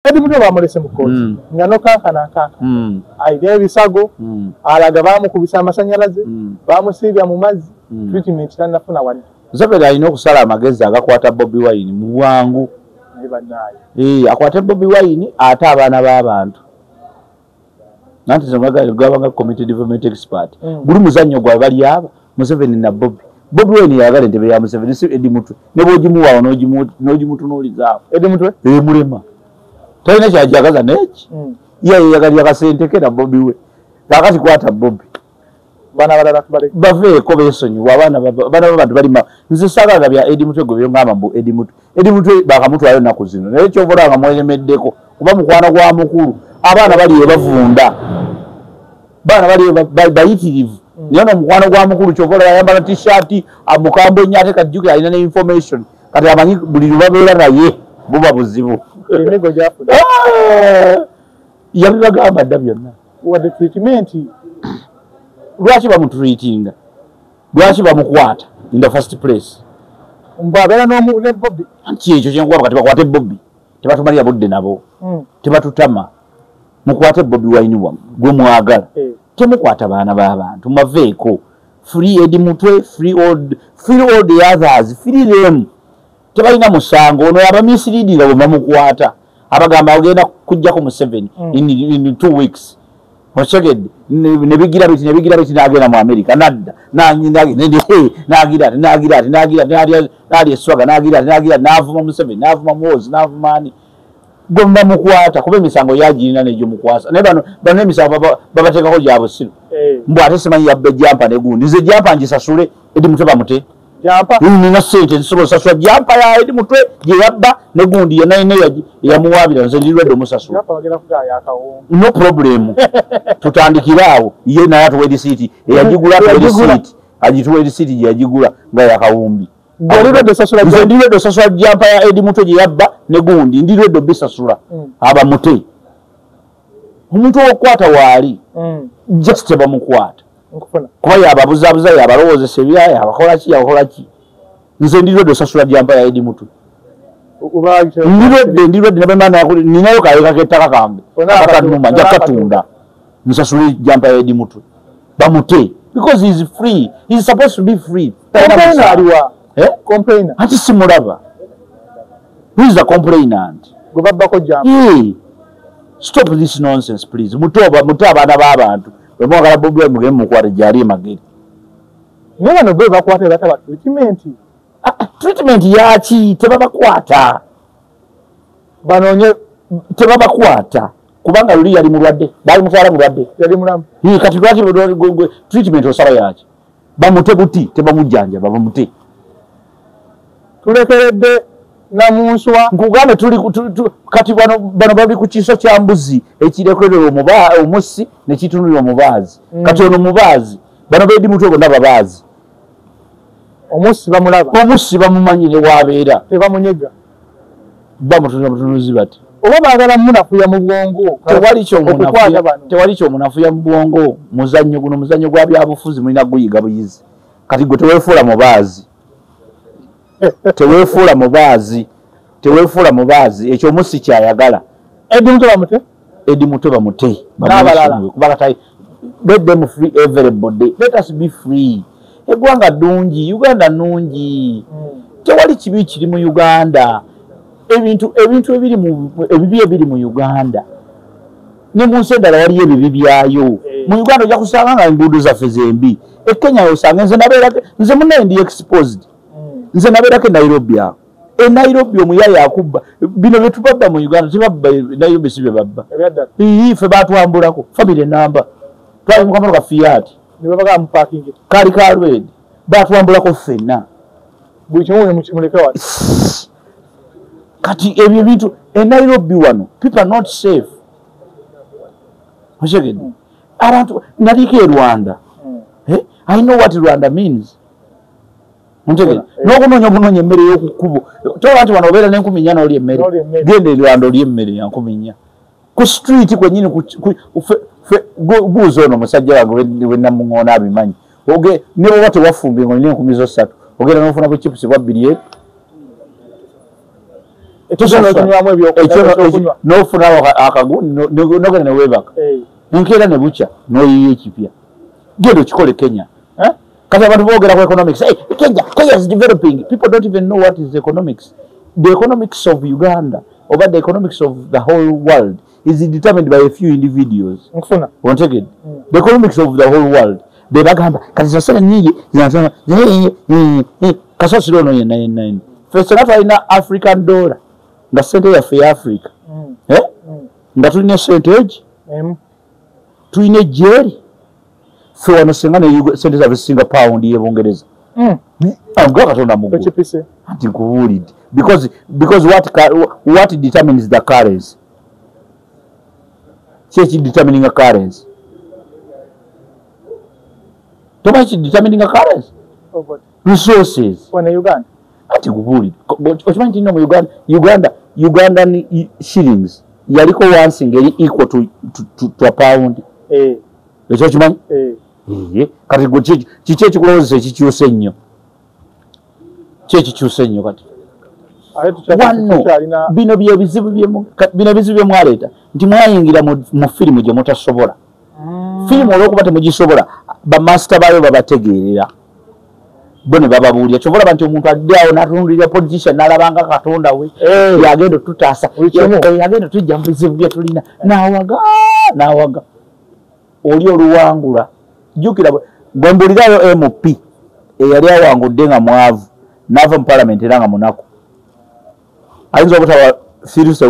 Edi Mutwe bamulese mu kkooti nga nokankana aide ebisago alaga bamukubisa amasanyalaze bamusiibya mu mazzi treatment tanafuna wadde Museveni alina okusala amagezi agakwata Bobi Wine mu bwangu akwate Bobi Wine ate abaana b'abantu nanti gwabanga community development expert buli muzannyo gwa bali aba Museveni na Bobi Wine yagala entebe ya Museveni si Edi Mutwe ne bogimuwaawo n'ogimutunuulizaawo Edi Mutwe mulema talina kyajagaza neki ye yagalya akasente ke na Bobi we kakati kwata Bobi bana balala tubale baveeko beesonyiwa abaana b'abantu balima nze saagala bya Edi Mutwe gwe byongamba mbu Edi Mutwe bakamutwala ennaku zino naye kyovola nga mweremeddeko kuba mukwana gwa mukulu abaana bali bavunda baana bali bayitirivu naye n'omukwano gwa mukulu kyovola yayambala t-shirt amukambwe ennyo ate kajjuke alina ne information kati amanyi buli lubabeera naye buba buzibu emigo gyafuna yabibagamba dda byonna wadde treatment lwaki bamutreatinga lwaki bamukwata in the first place mbabeera ne Bobi anti ekyo kyenkuwaba kati bakwate Bobi tebatumalira budde nabo tebatutama mukwate Bobi Wine wamu gwe mwagala temukwata baana b'abantu maveeko free Edi Mutwe free all the others free them tebalina musango ono abamisiriidinga bwe bamukwata abagamba agenda kujjako Museveni in 2 weeks Wachegedde nebigira biti nagenda mu America nadda nagira eswaga nagira navuma Museveni navuma Muhoozi navuma ani gomba mukwata kuba emisango yagirina nejo mukwasa naye bano emisango babateekako gya busiru mbw ate simanyi yabba ejjampa negundi nze ejjampa ngisasule Edi Mutwe bamute nina sente nsobola osasula jampa ya Edi Mutwe gye yabba negundi yenayina yamuwaabira nze ndirwedde omusasula no problem tutandikira awo ye naye atuwa edisiiti eyagigula agituwa edisiiti gye yagigula nga yakawumbi nze ndirwedde osasula jampa ya Edi Mutwe gye yabba negundi ndirwedde obisasula abamute omuntu okukwata waali just tebamukwata kuba yababuzaabuza yabalowoozesa ebirala yabakolaki nze ndirwedde osasula jampa ya Edi Mutwe ndirwedde ninayo kayeka kettaka kambe akatanuma nja katunda nsasule jampa ya Edi Mutwe bamute because he is free he is supposed to be free anti simulaba who is the complainant stop this nonsense please mute abaana b'abantu bwemwagala Bobi Wine mugende mukwate gyali emageri naye bano bwe bakwata bataba treatment yaki tebabakwata banonye tebabakwata kubanga luli yali mulwadde bali mutwala mulwadde yali mulamu kati lwaki treatment osaba yaki bamute buti tebamujjanja bamute tulekeredde namunswa nkugambe kati bano bali ku kiso kya mbuzi ekirekerera omusi nekitunulira omubaazi kati ono mubaazi bano Edi Mutwe bonna babaazi omusi bamulaba omusi bamumanyire wabeera tebamunyega bamutunuzi bati oba baagala munafuya mu bwongo tewali kyomunafuya mu bwongo muzannyo guno muzannyo gwa byabufuzi mulina guyiga buyizi kati gwe teweefuula mubaazi ekyo omusi kyayagala Edi Mutwe bamute let them free everybody let us be free eggwanga ddungi Uganda nnungi tewali kibi kiri mu Uganda ebintu ebiri mu Uganda ne mu nsi endala waliyo ebibi byayo mu Uganda ojja kusanga nga enguudo zaffe zembi Kenya osanga nze munaye ndi exposed nze nabeerako Nairobi awo Nairobi omuyaya akubba bino bye tubabba mu Uganda tebabba Nairobi si bye babba ffe batwambulako family number twali mukamalo ka Fiat nibabaga mu parking kali kalwedi batwambulako ffenna buli kimu mukimuleka wati kati ebyo bintu Nairobi wano people are not safe Oshegedde abantu naliko Rwanda I know what Rwanda means Ntegedde n'okunoonya obunoonya emmere y'okukubo toba nti wano obeera n'4,000 oli emmere genda Rwanda oli emmere ya 4,000 ku street kwennyini buuza ono musajja wange we namuŋoona abimanyi ne bwoba tewafumbye ng'olina 3,000 ogenda n'ofuna bu chips bwa 2 tunywamu ebyokunywa n'ofunawo akagundi nogenda ne weebaka enkeera ne bukya n'oyiyo ekipya genda okikole Kenya kati abantu boogera ku economics Kenya is developing. People don't even know what is economics. The economics of Uganda or the economics of the whole world is determined by a few individuals. One second. The economics of the whole world. They bagamba kati sasana nyingi zinasema kasasiro no yenna. First ina African dollar. Nga sente ya fe Africa. Nga tulina sente tulina jeri. So wanasenga sente za singa pound ye Bungereza. Amgwa katonda mugo. Ati kuwulid. Because what determines the currency? Chechi determining a currency. Tomachi determining a currency. Resources. When Uganda. Ati kuwulid. Ochimanyi no mu Ugandan shillings yaliko once ngeri equal to a pound. Ekyo kimanyi? Kati gwe kiki ekikulowozesa ekikyuse ennyo? Ki ekikyuse nnyo kati? Wano bino byebizibu bye mwaleeta nti mwayingira mu firimu gye mutasobola. Firimu olw'okuba temugisobola bamasita baayo babategeerera. Bo ne bababuulira kyobalaba nti omuntu adde awo n'atundulira politician n'alabanga katonda we yagenda otutaasa yagenda tujja mu bizibu bye tulina n'awaga oli oluwangula jjukira bwe mbulirayo MP eyali awangudde nga mwavu n'ava mu parliament era nga munaku ayinza obutaba serious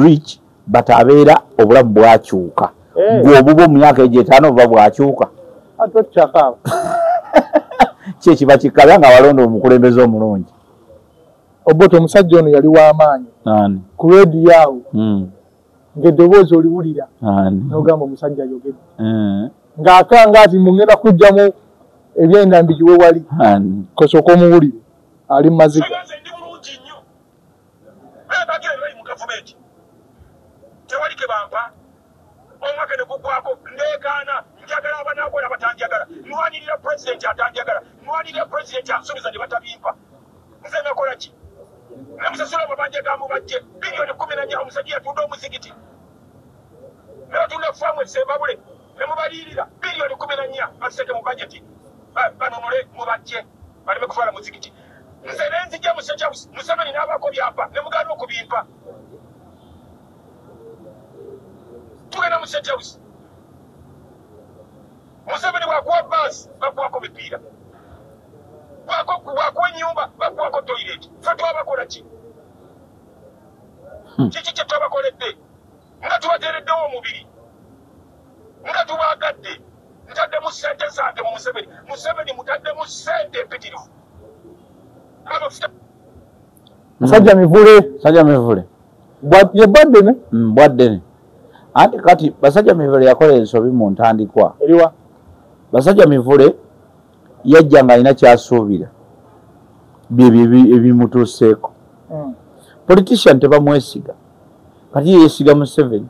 rich but abeera obulamu bwakyuka gwe obuba mu myaka egy'etaano oba bwakyuka ki ekiba kikala nga walonda omukulembeze omulungi Obote omusajja ono yali w'amaanyi ku reediyo awo ng'eddoboozi oliwulira n'ogamba omusajja ayogedde ng'akanga ati mungenda kuggyamu ebyendambi giwe wali kosooka omuwulire ali mu maziga tewali ke bampa omwaka ne gugwako ndeekaana njagala abanaakola batanjagala nwanirira pulezidenti atanjagala nwanirira pulezidenti ansuubiza ne batabimpa nze nakola ki namusasula amabanja gamubajje bilioni 14 omusajja yatunda omuzigiti nebatunda faamu esembabule nemubaliirira bilioni 14 baseke mu bajeti banunule mubajje baleme kufaala muzigiti nze nenzijja Museveni n'abaako byapa ne mugaana okubimpa tugenda mu State House Museveni bwakuwa baasi bakuwako mipiira bwakuwa ennyumba bakuwako toilet fe twabakola ki kiki kye twabakoledde nga tubateereddewo omubiri nga tubaagadde ntaddemu ssente zange mu Museveni mutaddemu ssente empitirivu Sajja Mivule bwaddene anti kati Basajja Mivule yakola ensobi mu ntandikwa eriwa Basajja Mivule yajja nga alina kyasuubira ebimutuuseeko politician tebamwesiga kati yeesiga Museveni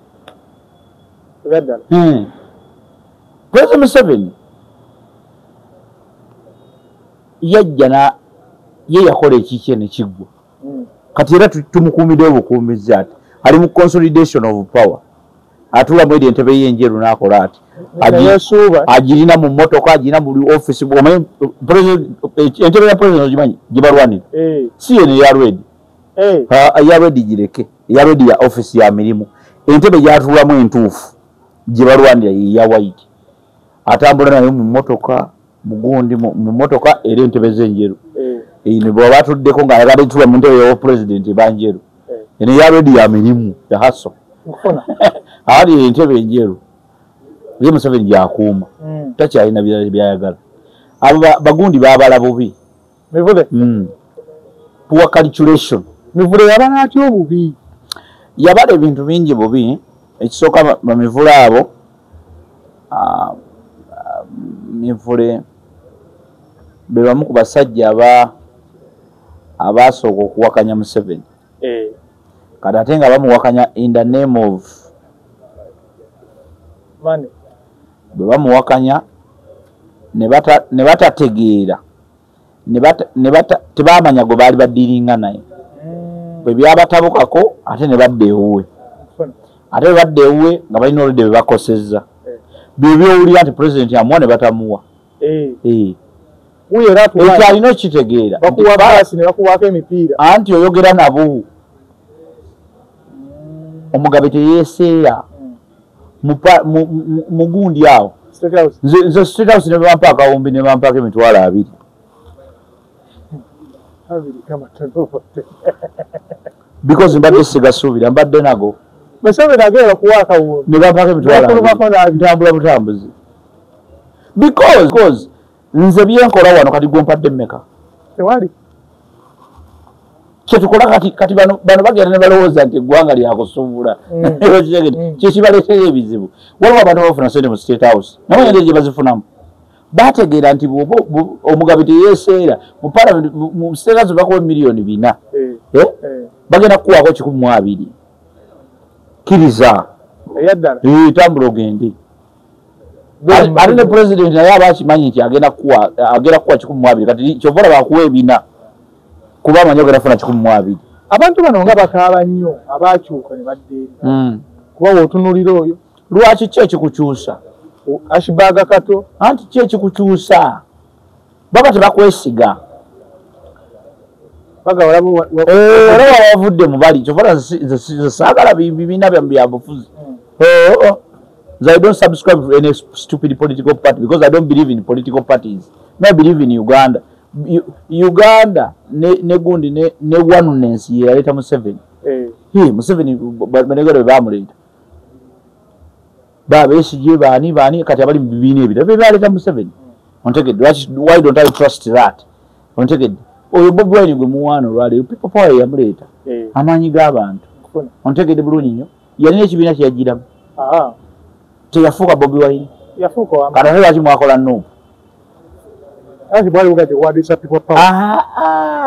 President Museveni yajja ye yakola ekikye ne kiggwa kati era tumukuumidde obukuumizi ati ali mu consolidation of power atula mu entebe y'enjeru n'akola ati agirina mu mmotoka agirina mu office omanyi entebe ya president ogimanyi gye balwanira si yene ya redi gireke ya redi ya office ya mirimu entebe gyatulamu entuufu gye balwanira ya white atambula nayo mu mmotoka mugundi mu mmotoka era entebe z'enjeru ne bw'aba atuddeko ng'ayagala etula mu ntebe ya president banjeru eno ya redi ya mirimu ya haso ali entebe enjeru ye Museveni gyakuuma takyalina byayagala abo bagundi baabala bubi Mivule poor calculation Mivule yabala atya obubi yabala ebintu bingi bubi ekisooka Mivule abo Mivule be bamu ku basajja abasooka okuwakanya Museveni kati ate nga bamuwakanya in the name of money bwe bamuwakanya ne batategeera tebamanya gwe baali badiringa naye bwe byabatabukako ate ne badda ewuwe ate bwe badda ewuwe nga balina oludde bwe bakosezza byo byowulira nti pulezidenti amuwa ne batamuwa ekyo alina okitegeera anti oyogera nabo omugabe teyeeseera mugundi awo nze State House ne bampa akawumbi ne bampako emitwalo 2 because mbadde sigasuubira mbadde nago ne bampako emitwalo 2 ntambula butambuzi because nze byenkola wano kati gwompadde mmeka tewali kyetukola kati bano bagenda ne balowooza nti eggwanga lyakusuubula kyekibaleetera ebizibu waliwo abantu bafuna sente mu State House naye engeri gye bazifunamu bategeera nti omugabe teyeeseera mu Parliament mu State House bakuwa miliyoni 4 bagenda kukuwaako 12 kkiriza tambula ogende ate ne president naye aba akimanyi nti agenda kukuwa 12 kati kyova olaba akuwa 4 kuba amanyi ogenda funa 12 abantu bano nga bakaaba nnyo abakyuka ne baddeeri kuba wootunuulira oyo lwaki ki ekikukyusa ashibaaga kato anti ki ekikukyusa baba tebakwesiga olaba wavudde mu bali kyovala saagala bibiina byabufuzi I don't subscribe to any stupid political party because I don't believe in political parties. I believe in Uganda. Uganda ne gundi ne oneness yaleta Museveni. Museveni banegero bamuleta. Besije bani kati abali mbibini ebita. Baleta Museveni. Why don't I trust that? Oyo Bobi Wine gwe muwano lwali people power yamuleta. Amanyi g'abantu. Ontegedde bulungi nnyo. Yalina ekibiina kyeyagiramu. Teyafuuka Bobi Wine. Yafuuka kati lwaki mwakola Nuupu?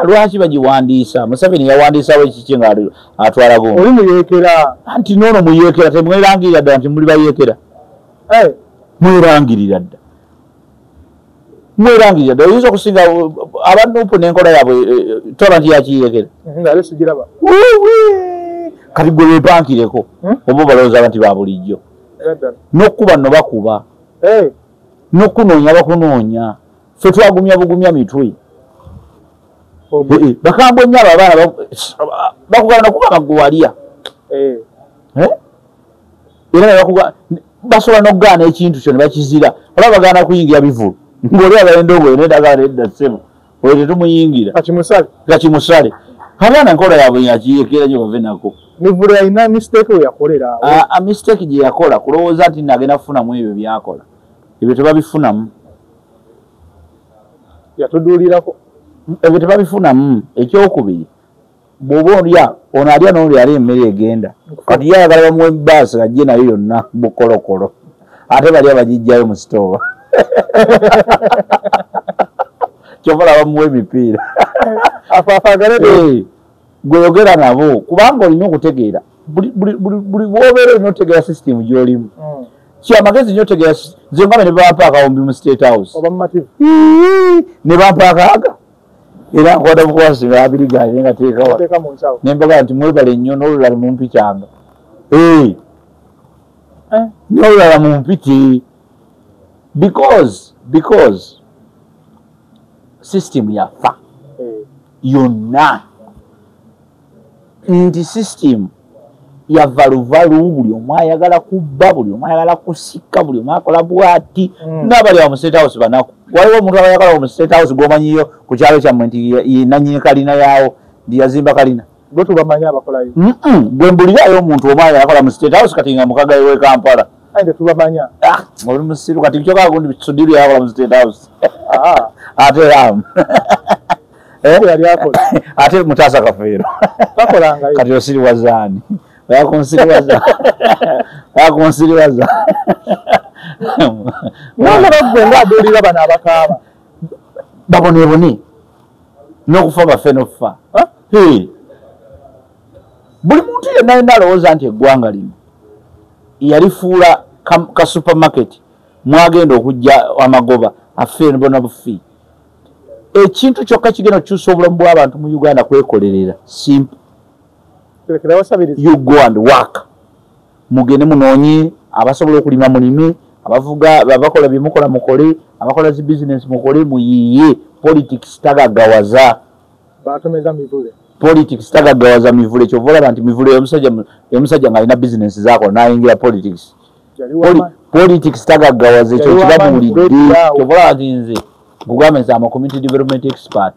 Lwaki bagiwandiisa? Museveni yawandiisawo ekiki nga atwala gombe. Oli muyeekera. Anti noono muyeekera temwerangirira ddala nti muli bayeekera. Mwerangirira dda. Mwerangirira dda. Oyinza okusinga aba Nuupu n'enkola yaabwe toba nti yakiyeekera. Ng'ale sigiraba. Kati gwe beepankireko oba balowooza nti ba bulijjo. N'okkuba nno bakuba. N'okunoonya bakunoonya. Ffe twagumya bugumya mitwe. Bakambwe nnyo abaana bakugana kuba baggwalya. Era basobola n'okugaana ekintu kyo ne bakizira. Olaba bagaana kuyingira bivulu. Ng'oli abalenda obwe n'eddagala nedda ssebo. Oyo tetumuyingira. Kakimusale. Abaana nkola yaabwe yakiyeekera nnyo bave nako. Mivulu yalina mistake we yakolera. Mistake gye yakola kulowooza nti nagenda kufunamu ebyo byakola. Ebyo tebabifunamu. Yatuduulirako. Ebyo tebabifunamu. Ekyokubiri bw'oba olya ono alya n'oli ali emmere egenda. Kati ye ayagala bamuwa ebbaasi gajje nayo yonna bukolokolo. Ate bali abagijjayo mu sitoowa. Kyova bamuwa emipiira. Gweyogera nabo kubanga olina okutegeera buli bwobeera olina otegeera system gy'olimu. Kyamagezi nnyo otegeera nze nga ne bampa akawumbi mu State House ne bampa akaaga era nkwata bukwasi nga abiri gange nga teekawa ne mbagala nti mwebale nnyo n'olulala mumpitanga n'olulala mumpiti because system yafa yonna nti system ya valuvalu buli omu ayagala kubba buli omu ayagala kusika buli omu akola bwati n'abali awo mu State House banaku waliwo omuntu abayagala mu State House gwomanyiyo ku kyalo kyammwe nti ye nannyini kalina yaawo ndi yazimba kalina gwe tubamanyi abakolayo gwe mbulirayo omuntu omu ayakola mu State House kati nga mukagayo w'e Kampala tubamanya oli musiru kati kyokaa gundi Sudiru yakola mu State House ate ramu ate Mutaasa Kafeero kati osiriwazaani yakonsiriwaza ngaaduulira bano abakaaba babonebone n'okufa bafe n'okufa buli muntu yenna yenna alowooza nti eggwanga lino yalifuula ka supermarket mwagenda okujja amagoba affe bona bufi ekintu kyokka kigenda okukyusa obulamu bw'abantu mu Uganda kwekolerera simple you go and work mugende munonye abasobola okulima mulime abavuga babakola bimukola mukole abakola zi business mukole muyiye politics tagagawaza batomeza mivule politics tagagawaza mivule chovola bantu mivule yomusajja ngalina business zako nayingira politics politics tagagawaza ekyo kibabulidde chovola ati nze kugamenza ama community development expert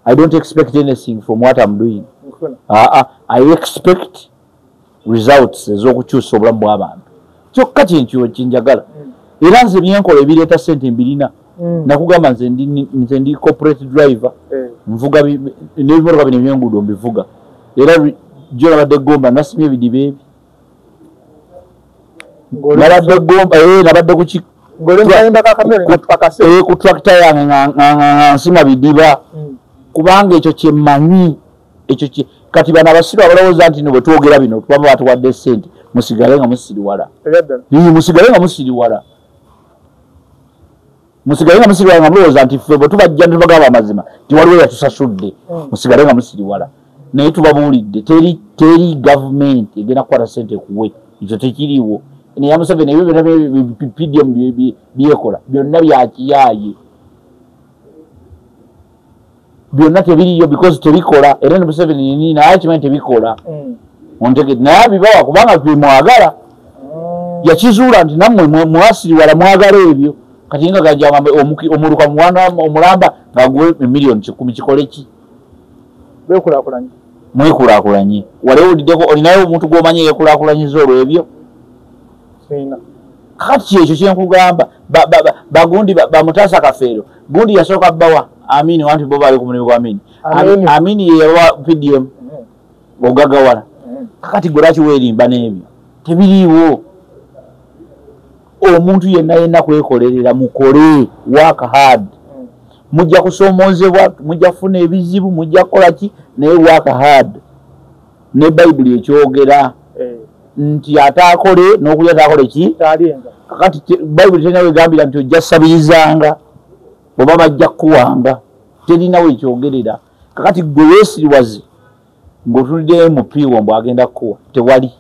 I don't expect anything from what I'm doing I expect results ezokukyusa obulamu bw'abantu kyokka kintu kinjagala era nze byenkola ebireeta sente mbirina nakugamba nze ndi corporate driver nvuga n'ebimotoka bino ebyenguudo mbivuga era jo nabadde gomba nasimye ebidiba ebi nabadde gomba nabadde ku tractor yange nga nsima bidiba kubanga ekyo kyemmanyi ekyo kati bano abasiru abalowooza nti bwe twogera bino tubaba batuwadde ssente musigale nga musiriwala musigale nga musiriwala nga mulowooza nti ffe bwe tubajja netubagaba amazima tiwaliwo yatusasudde musigale nga musiriwala naye tubabuulidde teri gavumenti egenda kukwata ssente kuwe ekyo tekiriwo neya Museveni ebyo byonna PDM byekola byonna byakiyaaye byonna tebiriyo because tebikola era ne Museveni nini naye kimanyi tebikola ontegedde naye bibawa kubanga twemwagala yakizuula nti nammwe mwasiriwala mwagala ebyo kati nga gajjanga omuluka mwana omulamba ngaguwe $1,000,000 kikole ki mwekulaakulanye wali owuliddeko olinayo omuntu gw'omanyi yeekulaakulanyiza olwo ebyo kati ekyo kyenkugamba bagundi bamutaasa kafeero gundi yasooka bbawa Amini wanti bo bali ku mulimu gwa Amini ye yawa PDM ogagawala kakati goraki werimba n'ebyo tebiriiwo omuntu yenna kwekolerera mukole work hard mujja kusoomozebwa mujja kufuna ebizibu mujja kukola ki naye work hard ne Bayibuli ekyogera nti ataakole n'okulya ataakole ki kakati Bayibuli terina wegambira nti ojja sabirizanga baba bajja kuwanga terinawo ekyogerera kakati gwe weesiriwaze ng'otulidde MP wombo agenda kuwa tewali